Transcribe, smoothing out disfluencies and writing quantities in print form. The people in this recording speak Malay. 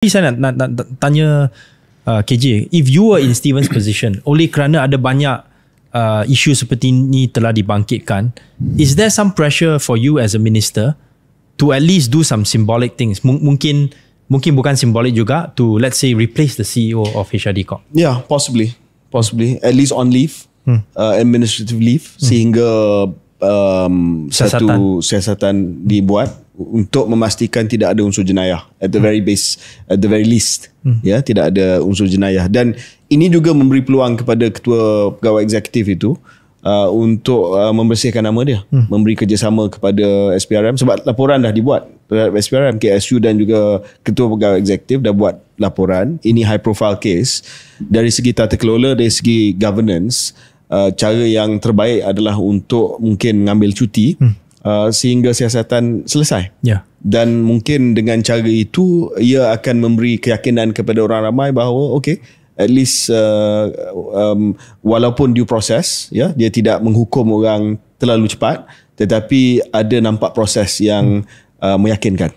Saya nak tanya KJ, if you were in Steven's position, oleh kerana ada banyak isu seperti ini telah dibangkitkan, is there some pressure for you as a minister to at least do some symbolic things? Mungkin bukan simbolik juga, to let's say replace the CEO of HRD Corp. Yeah, possibly at least on leave, administrative leave, sehingga satu siasatan dibuat untuk memastikan tidak ada unsur jenayah at the very least, ya, tidak ada unsur jenayah. Dan ini juga memberi peluang kepada ketua pegawai eksekutif itu untuk membersihkan nama dia, memberi kerjasama kepada SPRM, sebab laporan dah dibuat terhadap SPRM, KSU dan juga ketua pegawai eksekutif dah buat laporan. Ini high profile case. Dari segi tata kelola, dari segi governance, cara yang terbaik adalah untuk mungkin mengambil cuti sehingga siasatan selesai. Dan mungkin dengan cara itu ia akan memberi keyakinan kepada orang ramai bahawa okay, at least walaupun due process, ya, dia tidak menghukum orang terlalu cepat, tetapi ada nampak proses yang meyakinkan.